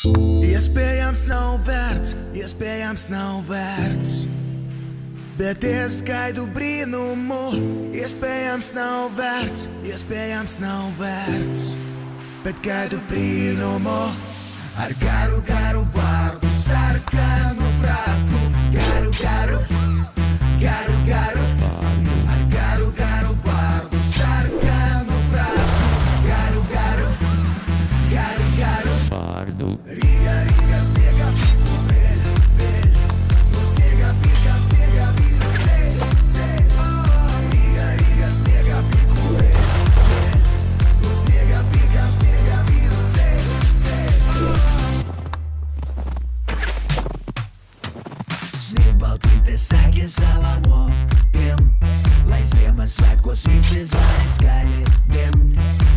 Iespējams nav vērts, bet es gaidu brīnumu. Iespējams nav vērts, bet gaidu brīnumu. Ar garu vārdu, sarkanu fraku, garu, ar garu vārdu, sarkanu fraku, garu vārdu. Rīga, sniega piku vēl, no sniega pikam, sniega vīru ceļ. Rīga, sniega piku vēl, no sniega pikam, sniega vīru ceļ. Sniegbaltīte sēgi savām opiem, lai Ziemassvētkos visi zvani skaļi dimt,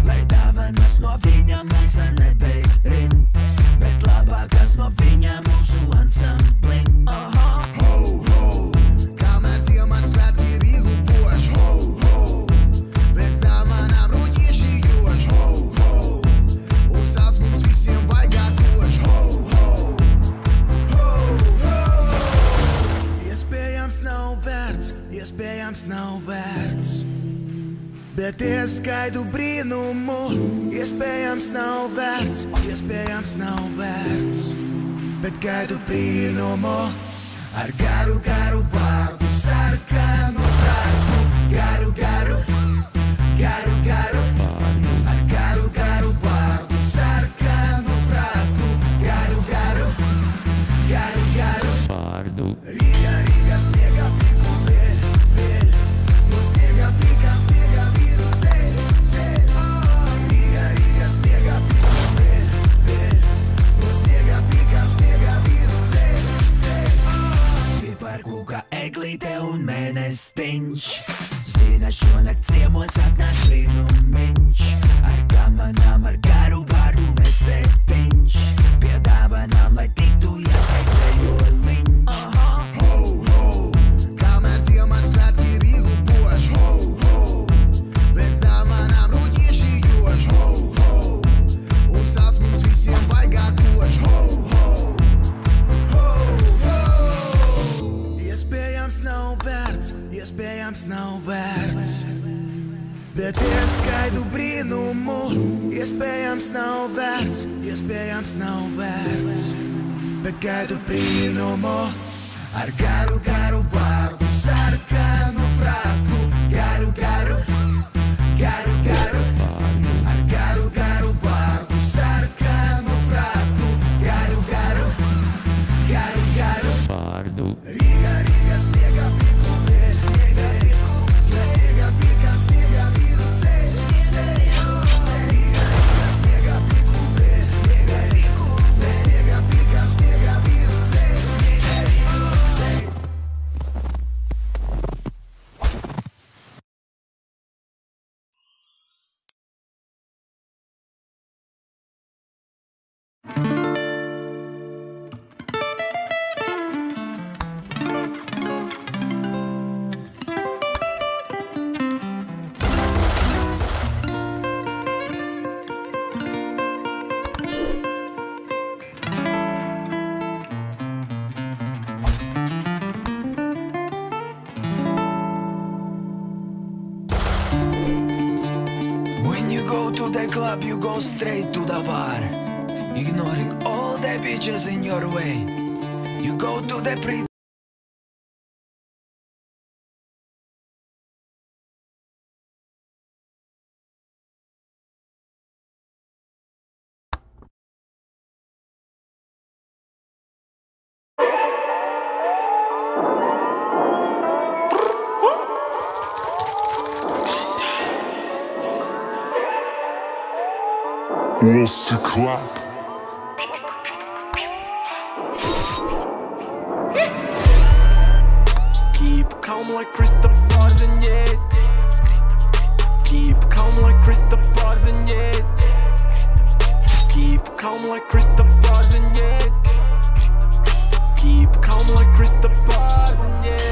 lai dāvanas no viņam maisa nebeidz rimt, bet labākas no viņam mūsu ansambling. Ho, kamēr Ziemassvētki Rīgu bož, ho, pēc dāvanām ruķieši jož, ho, un sāc mums visiem vaigā kož, ho. Iespējams nav vērts, bet es gaidu brīnumu. Iespējams nav vērts, bet gaidu brīnumu. Ar garu vārdu, sarkanu fraku, garu, ar garu vārdu, sarkanu fraku, garu vārdu. Rīga, sniega piku vēl, no sniega pikam, sniega vīru ceļ. Rīga, sniega piku vēl, no sniega pikam, sniega vīru ceļ. Piparkūka, eglīte un mēnestiņš, zina šonakt ciemos atnāc brīnumiņš. Ar kamanām, ar garu vārdu mestetiņš, pie dāvanām, lai tiktu ieskaicējoliņš. Kamēr Ziemassvētki Rīgu bož, ho, pēc dāvanām ruķieši jož, ho, un sāc mums visiem vaigā kož, ho. Iespējams nav vērts, bet es gaidu brīnumu. Iespējams nav vērts, bet gaidu brīnumu. Ar garu vārdu, sarkanu fraku, garu, ar garu vārdu, sarkanu fraku, garu vārdu. Rīga, sniega piku vēl, no sniega pikam, sniega vīru ceļ. Rīga, sniega piku vēl, no sniega pikam, sniega vīru ceļ. You go straight to the bar, ignoring all the bitches in your way. You go to the What's clap? Keep calm like Christopher's and yes. Keep calm like Christopher's and yes. Keep calm like Christopher's and yes. Keep calm like Christopher's and yes.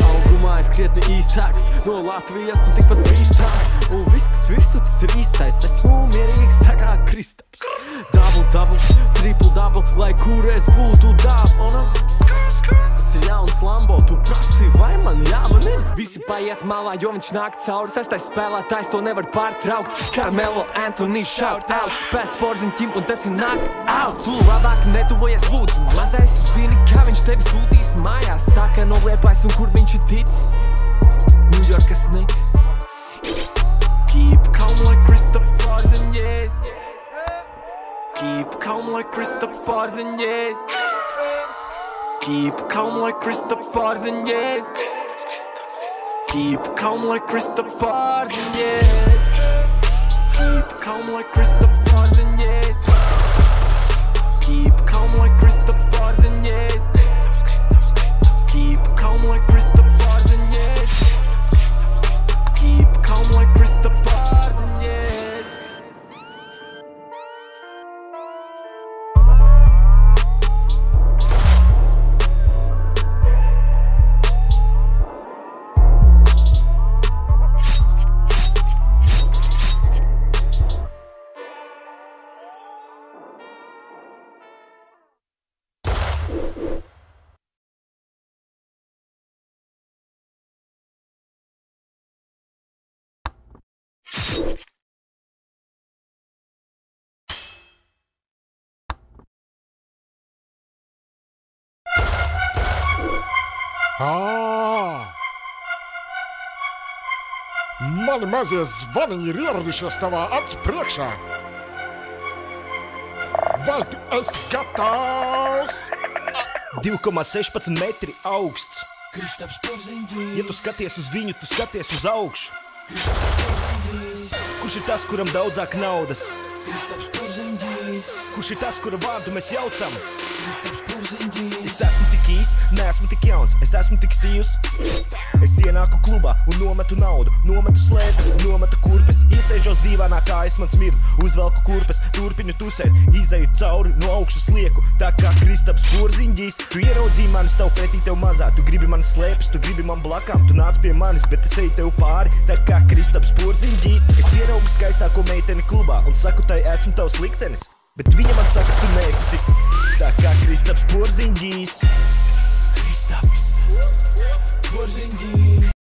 krietni īsāks no Latvijas un tikpat bīstams. Un viss, kas virsū, tas ir īstais. Esmu mierīgs tā kā Kristaps. Double, triple, lai kur es būtu dabonam. Tas ir jauns Lambo, tu prasi, vai man jāmanim? Visi paiet malā, jo viņš nāk cauri. Sestais spēlētājs to nevar pārtraukt. Carmelo Anthony shout out. Spēs sporziņķim un tas ir knock out. Tu labāk netuvojies lūdzu. Mazais, tu zini, kā viņš tevi sūtīs mājās. Saka no repais un kur viņš ir ticis. New Yorkas Knicks. Keep calm like Kristaps Porzingis. Keep calm like Kristaps Porzingis. Keep calm like Kristaps Porzingis. Keep calm like Kristaps Porzingis. Keep calm like Kristaps Porzingis. Keep calm like Kristaps Porzingis. Keep calm like Kristaps Porzingis. Keep calm like Kristaps Porzingis. Mani mazie zvaniņi ir ieradušies tavā acu priekšā. Vai tu esi gatavs? 2,16 metri augsts. Kristaps Porzingis. Ja tu skaties uz viņu, tu skaties uz augšu. Kristaps Porzingis. Kurš ir tas, kuram daudzāk naudas? Kristaps Porzingis. Kurš ir tas, kura vārdu mēs jaucam? Kristaps Porzingis. Es esmu tik īs, neesmu tik jauns, es esmu tik stīvs. Es ienāku klubā un nometu naudu, nometu slēpes, nometu kurpes. Iesēžos dīvānā, kājas man smird, uzvelku kurpes, turpinu tusēt, izeju cauri no augšas lieku, tā kā Kristaps Porzingis. Tu ieraudzīji mani, stāv pretī tev mazā, tu gribi man slēpes, tu gribi man blakām, tu nāc pie manis, bet es eju tev pāri, tā kā Kristaps Porzingis. Es ieraugu skaistāko meiteni klubā un saku tai esmu tavs liktenis, bet viņa man saka, tu neesi tik tā kā Kristaps Porzingis. Kristaps Porzingis.